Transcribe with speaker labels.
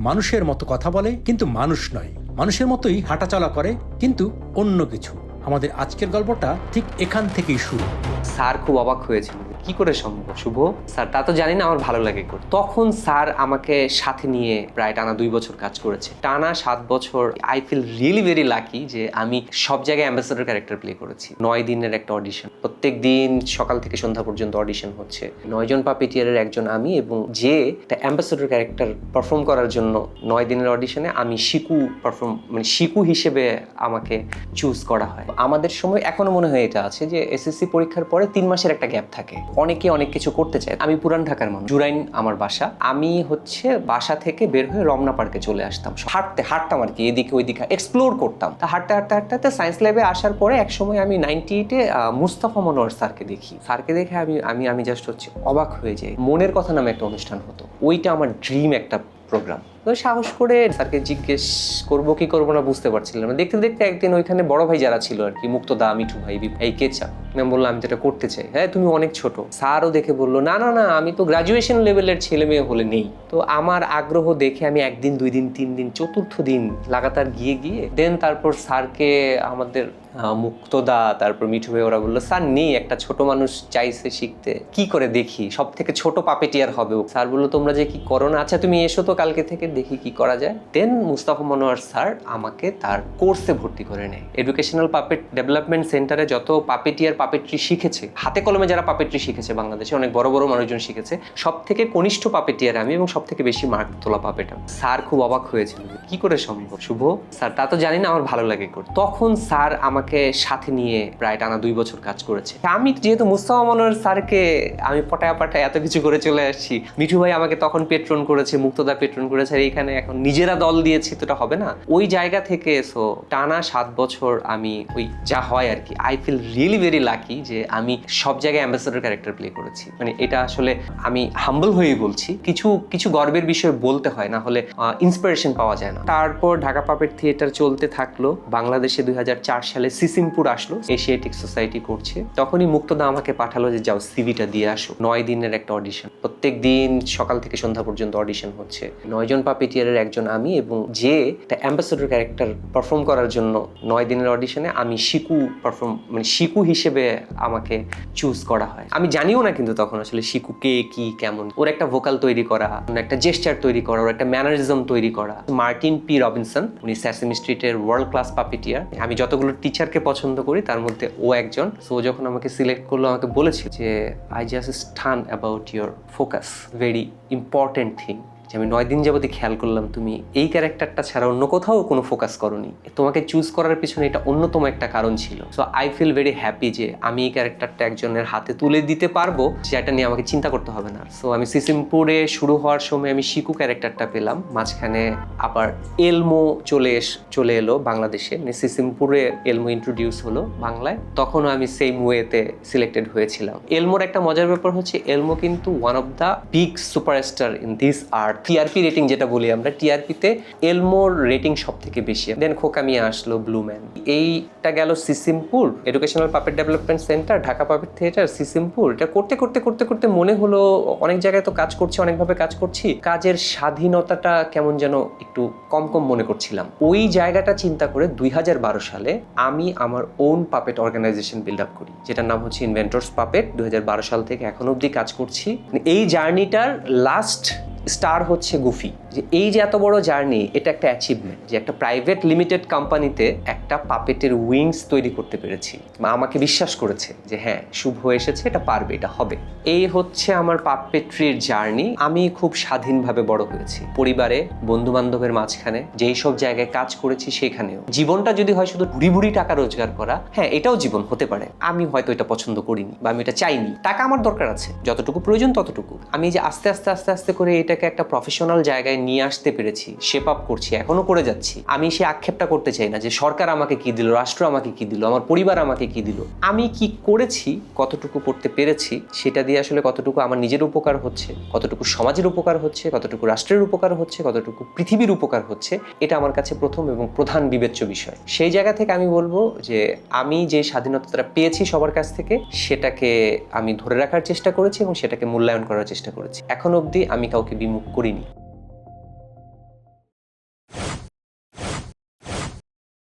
Speaker 1: মানুষের মতো কথা বলে কিন্তু মানুষ নয়, মানুষের মতোই হাঁটাচলা করে কিন্তু অন্য কিছু। আমাদের আজকের গল্পটা ঠিক এখান থেকেই শুরু।
Speaker 2: স্যার খুব অবাক হয়েছিল, কি করে সম্ভব শুভ স্যার, তা তো জানি না, আমার ভালো লাগে করে। তখন স্যার আমাকে সাথে নিয়ে প্রায় টানা 2 বছর কাজ করেছে, টানা 7 বছর। I feel really very lucky যে আমি সব জায়গায় অ্যাম্বাসেডর ক্যারেক্টার প্লে করেছি। 9 দিনের একটা অডিশন, প্রত্যেক দিন সকাল থেকে সন্ধ্যা পর্যন্ত অডিশন হচ্ছে। 9 জন পাপিটিয়ারের একজন আমি, এবং যে একটা অ্যাম্বাসেডর ক্যারেক্টার পারফর্ম করার জন্য 9 দিনের অডিশনে আমি শিকু হিসেবে আমাকে চুজ করা হয়। আমাদের সময় এখনো মনে হয় এটা আছে যে এসএসসি পরীক্ষার পরে 3 মাসের একটা গ্যাপ থাকে, অনেকে অনেক কিছু করতে চায়। আমি পুরান ঢাকার মানুষ, জুরাইন আমার বাসা। আমি বাসা থেকে বের হয়ে রমনা পার্কে চলে আসতাম, হাঁটতাম আর কি, এদিকে ওইদিকে এক্সপ্লোর করতাম। তা হাঁটতে সায়েন্স ল্যাবে আসার পরে এক সময় আমি 98-এ মুস্তাফা মনোয়ার স্যারকে দেখে আমি জাস্ট অবাক হয়ে যাই। মনের কথা নামে একটা অনুষ্ঠান হতো, ওইটা আমার ড্রিম একটা প্রোগ্রাম। তো সাহস করে স্যারকে জিজ্ঞেস করবো কি করবো না বুঝতে পারছিলাম না। দেখতে দেখতে একদিন ওইখানে বড় ভাই যারা ছিল আর কি, মুক্তদা, মিঠু ভাই, এই কেচা, আমি বললাম আমি তো এটা করতে চাই। হ্যাঁ, তুমি অনেক ছোট। স্যারও দেখে বললো না না না, আমি তো গ্রাজুয়েশন লেভেলের ছেলে মেয়ে হলে নেই। তো আমার আগ্রহ দেখে আমি 1 দিন 2 দিন 3 দিন 4th দিন লাগাতার গিয়ে দেন তারপর স্যারকে আমাদের মুক্তদা, তারপর মিঠু ভাই ওরা বললো স্যার নেই, একটা ছোট মানুষ চাইছে শিখতে, কি করে দেখি, সব থেকে ছোট পাপেটিয়ার হবে। স্যার বললো তোমরা যে কি করো না, আচ্ছা তুমি এসো তো কালকে থেকে, দেখি কি করা যায়। দেন মুস্তাফা মনোয়ার স্যার আমাকে তার কোর্সে ভর্তি করে নেয়। এডুকেশনাল পাপেট ডেভেলপমেন্ট সেন্টারে যত পাপেট্রি শিখেছে, হাতে কলমে যারা পাপেট্রি শিখেছে বাংলাদেশে, অনেক বড় বড় মানুষজন শিখেছে, সব থেকে কনিষ্ঠ পাপেটিয়ার আমি, এবং সব থেকে বেশি মার্ক তোলা পাপেট আমি। স্যার খুব অবাক হয়েছিল, কি করে সম্ভব শুভ স্যার, তা তো জানি না, আমার ভালো লাগে করে। তখন স্যার আমাকে সাথে নিয়ে প্রায় টানা 2 বছর কাজ করেছে। আমি যেহেতু মুস্তাফা মনোয়ার স্যারকে আমি পটায় এত কিছু করে চলে আসছি, মিঠু ভাই আমাকে তখন পেট্রন করেছে, মুক্তদা পেট্রন করেছে, আর এইখানে এখন নিজেরা দল দিয়েছি, তো এটা হবে না। ওই জায়গা থেকে টানা 7 বছর আমি ওই যা হয় আর কি, I feel really very lucky যে আমি সব জায়গায় অ্যাম্বাসেডর ক্যারেক্টার প্লে করেছি। মানে এটা আসলে আমি হাম্বল হয়েই বলছি, কিছু গর্বের বিষয় বলতে হয়, না হলে ইন্সপিরেশন পাওয়া যায় না। তারপর ঢাকা পাপেট থিয়েটার চলতে থাকলো। বাংলাদেশে 2004 সালে সিসিমপুর আসলো, এশিয়াটিক সোসাইটি করছে। তখনই মুক্তদা আমাকে পাঠালো যে যাও সিভিটা দিয়ে আসো। 9 দিনের একটা অডিশন, প্রত্যেক দিন সকাল থেকে সন্ধ্যা পর্যন্ত অডিশন হচ্ছে। 9 জন পাপেটিয়ারের একজন আমি, এবং যে একটা অ্যাম্বাসেডর ক্যারেক্টার পারফর্ম করার জন্য 9 দিনের অডিশনে আমি শিকু হিসেবে আমাকে চুজ করা হয়। আমি জানিও না কিন্তু তখন আসলে শিকু কে, কি, কেমন। ওর একটা ভোকাল তৈরি করা, একটা জেস্টার তৈরি করা, ওর একটা ম্যানারিজম তৈরি করা। মার্টিন পি রবিনসন, উনি সেসেমি স্ট্রিটের ওয়ার্ল্ড ক্লাস পাপেটিয়ার। আমি যতগুলো টিচারকে পছন্দ করি তার মধ্যে ও একজন। সো যখন আমাকে সিলেক্ট করলো, আমাকে বলেছিল যে I just stun about your focus, very important thing. আমি 9 দিন যাবতই খেয়াল করলাম তুমি এই ক্যারেক্টারটা ছাড়া অন্য কোথাও কোনো ফোকাস করোনি, তোমাকে চুজ করার পিছনে এটা অন্যতম একটা কারণ ছিল। So I feel very happy যে আমি এই ক্যারেক্টারটা একজনের হাতে তুলে দিতে পারবো, যেটা নিয়ে আমাকে চিন্তা করতে হবে না। সো আমি সিসিমপুরে শুরু হওয়ার সময় আমি শিকু ক্যারেক্টারটা পেলাম, মাঝখানে আবার এলমো চলে এলো বাংলাদেশে, সিসিমপুরে এলমো ইন্ট্রোডিউস হলো বাংলায়, তখনও আমি সেম ওয়েতে সিলেক্টেড হয়েছিলাম। এলমোর একটা মজার ব্যাপার হচ্ছে, এলমো কিন্তু one of the big superstar in this art. TRP rating যেটা বলি আমরা, টিআরপিতে এলমোর রেটিং সব থেকে বেশি। দেন খোকামিয়া আসলো, ব্লুম্যান। এইটা গেল Sisimpur educational puppet development centre, Dhaka puppet theatre, Sisimpur. এটা করতে মনে হলো অনেক জায়গায় তো কাজ করছি, অনেকভাবে কাজ করছি, কাজের স্বাধীনতাটা কেমন যেন একটু কম মনে করছিলাম। ওই জায়গাটা চিন্তা করে 2012 সালে আমি আমার own puppet organisation build up করি, যেটার নাম হচ্ছে ইনভেন্টরস পাপেট। 2012 সাল থেকে এখন অবধি কাজ করছি। এই জার্নিটার লাস্ট স্টার হচ্ছে গুফি। যে এই যে এত বড় জার্নি, এটা একটা অ্যাচিভমেন্ট যে একটা প্রাইভেট লিমিটেড কোম্পানিতে একটা পাপেটের উইংস তৈরি করতে পেরেছি। আমাকে বিশ্বাস করেছে যে হ্যাঁ শুভ এসেছে, এটা পারবে, এটা হবে। এই হচ্ছে আমার পাপেট্রির জার্নি। আমি খুব স্বাধীনভাবে বড় হয়েছি, পরিবারে, বন্ধু বান্ধবের মাঝখানে, যেই সব জায়গায় কাজ করেছি সেখানেও। জীবনটা যদি হয় শুধু ভুড়ি টাকা রোজগার করা, হ্যাঁ এটাও জীবন হতে পারে। আমি হয়তো এটা পছন্দ করিনি বা আমি এটা চাইনি। টাকা আমার দরকার আছে, যতটুকু প্রয়োজন ততটুকু। আমি যে আস্তে করে এটাকে একটা প্রফেশনাল জায়গায় নিয়ে আসতে পেরেছি, শেপ আপ করছি, এখনো করে যাচ্ছি। আমি সে আক্ষেপটা করতে চাই না যে সরকার আমাকে কি দিল, রাষ্ট্র আমাকে কি দিল, আমার পরিবার আমাকে কি দিল। আমি কি করেছি, কতটুকু করতে পেরেছি, সেটা দিয়ে আসলে কতটুকু আমার নিজের উপকার হচ্ছে, কতটুকু সমাজের উপকার হচ্ছে, কতটুকু রাষ্ট্রের উপকার হচ্ছে, কতটুকু পৃথিবীর উপকার হচ্ছে, এটা আমার কাছে প্রথম এবং প্রধান বিবেচ্য বিষয়। সেই জায়গা থেকে আমি বলবো যে আমি যে স্বাধীনতাটা পেয়েছি সবার কাছ থেকে, সেটাকে আমি ধরে রাখার চেষ্টা করেছি এবং সেটাকে মূল্যায়ন করার চেষ্টা করেছি। এখন অবধি আমি কাউকে বিমুখ করিনি।